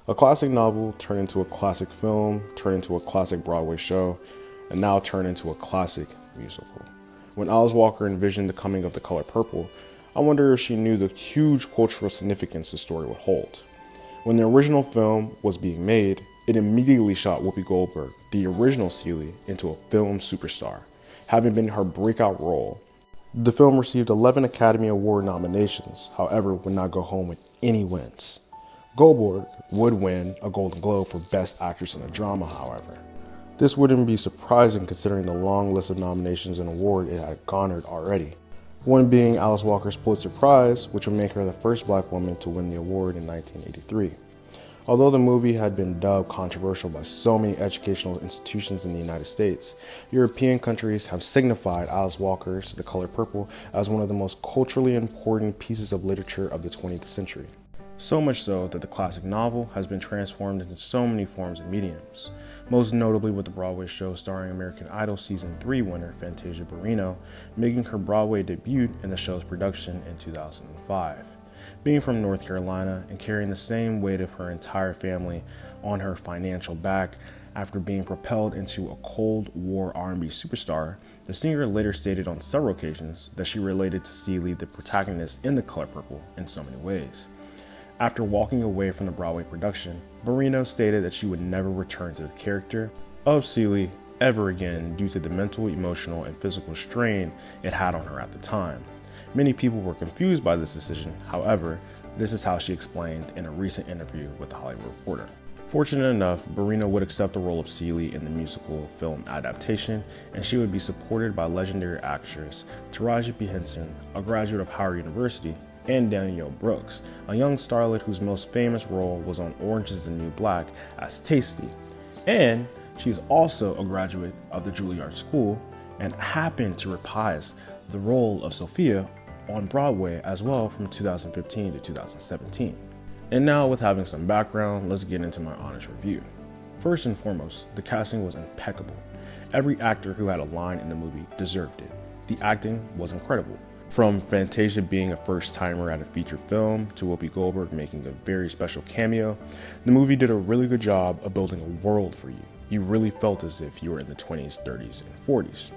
A classic novel turned into a classic film, turned into a classic Broadway show, and now turned into a classic musical. When Alice Walker envisioned the coming of The Color Purple, I wonder if she knew the huge cultural significance the story would hold. When the original film was being made, it immediately shot Whoopi Goldberg, the original Celie, into a film superstar, having been her breakout role. The film received 11 Academy Award nominations, however, would not go home with any wins. Goldberg would win a Golden Globe for Best Actress in a Drama, however. This wouldn't be surprising considering the long list of nominations and awards it had garnered already. One being Alice Walker's Pulitzer Prize, which would make her the first black woman to win the award in 1983. Although the movie had been dubbed controversial by so many educational institutions in the United States, European countries have signified Alice Walker's The Color Purple as one of the most culturally important pieces of literature of the 20th century. So much so that the classic novel has been transformed into so many forms and mediums, most notably with the Broadway show starring American Idol Season 3 winner Fantasia Barrino, making her Broadway debut in the show's production in 2005. Being from North Carolina and carrying the same weight of her entire family on her financial back after being propelled into a Cold War R&B superstar, the singer later stated on several occasions that she related to Celie, the protagonist in The Color Purple, in so many ways. After walking away from the Broadway production, Barrino stated that she would never return to the character of Celie ever again due to the mental, emotional, and physical strain it had on her at the time. Many people were confused by this decision. However, this is how she explained in a recent interview with The Hollywood Reporter. Fortunate enough, Barrino would accept the role of Celie in the musical film adaptation, and she would be supported by legendary actress Taraji P. Henson, a graduate of Howard University, and Danielle Brooks, a young starlet whose most famous role was on Orange is the New Black as Tasty. And she is also a graduate of the Juilliard School and happened to reprise the role of Sophia on Broadway as well from 2015 to 2017. And now, with having some background, let's get into my honest review. First and foremost, the casting was impeccable. Every actor who had a line in the movie deserved it. The acting was incredible. From Fantasia being a first-timer at a feature film to Whoopi Goldberg making a very special cameo, the movie did a really good job of building a world for you. You really felt as if you were in the 20s, 30s, and 40s.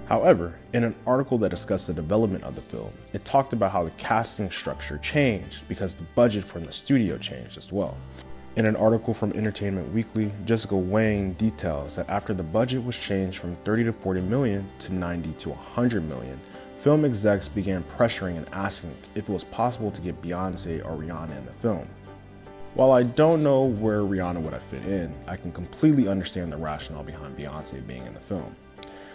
However, in an article that discussed the development of the film, it talked about how the casting structure changed because the budget from the studio changed as well. In an article from Entertainment Weekly, Jessica Wang details that after the budget was changed from 30 to 40 million to 90 to 100 million, film execs began pressuring and asking if it was possible to get Beyonce or Rihanna in the film. While I don't know where Rihanna would have fit in, I can completely understand the rationale behind Beyonce being in the film.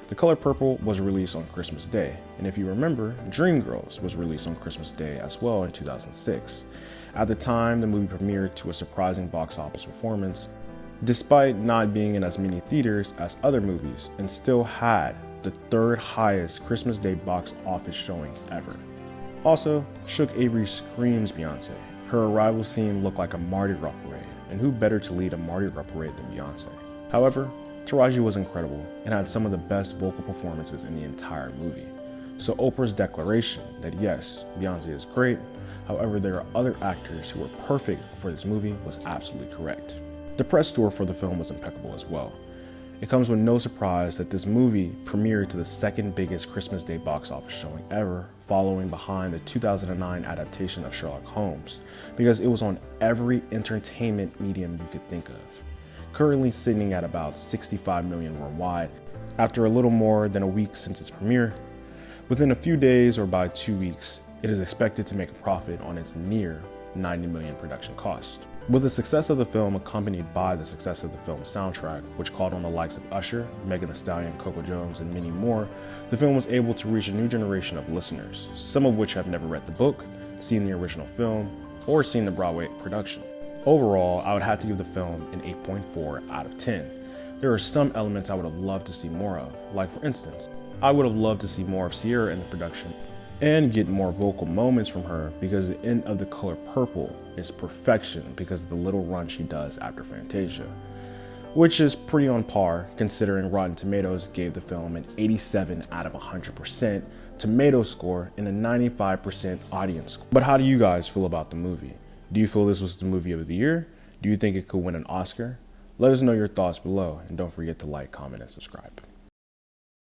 The Color Purple was released on Christmas Day, and if you remember, Dreamgirls was released on Christmas Day as well in 2006. At the time, the movie premiered to a surprising box office performance, despite not being in as many theaters as other movies, and still had the third highest Christmas Day box office showing ever. Also, Shook Avery screams Beyonce. Her arrival scene looked like a Mardi Gras parade, and who better to lead a Mardi Gras parade than Beyonce? However, Taraji was incredible and had some of the best vocal performances in the entire movie. So Oprah's declaration that yes, Beyonce is great, however there are other actors who were perfect for this movie was absolutely correct. The press tour for the film was impeccable as well. It comes with no surprise that this movie premiered to the second biggest Christmas Day box office showing ever, following behind the 2009 adaptation of Sherlock Holmes, because it was on every entertainment medium you could think of. Currently sitting at about 65 million worldwide, after a little more than a week since its premiere. Within a few days or by 2 weeks, it is expected to make a profit on its near 90 million production cost. With the success of the film accompanied by the success of the film's soundtrack, which called on the likes of Usher, Megan Thee Stallion, Coco Jones, and many more, the film was able to reach a new generation of listeners, some of which have never read the book, seen the original film, or seen the Broadway production. Overall, I would have to give the film an 8.4 out of 10. There are some elements I would have loved to see more of, like for instance, I would have loved to see more of Sierra in the production and get more vocal moments from her because the end of The Color Purple is perfection because of the little run she does after Fantasia, which is pretty on par considering Rotten Tomatoes gave the film an 87 out of 100% tomato score and a 95% audience score. But how do you guys feel about the movie? Do you feel this was the movie of the year? Do you think it could win an Oscar? Let us know your thoughts below, and don't forget to like, comment, and subscribe.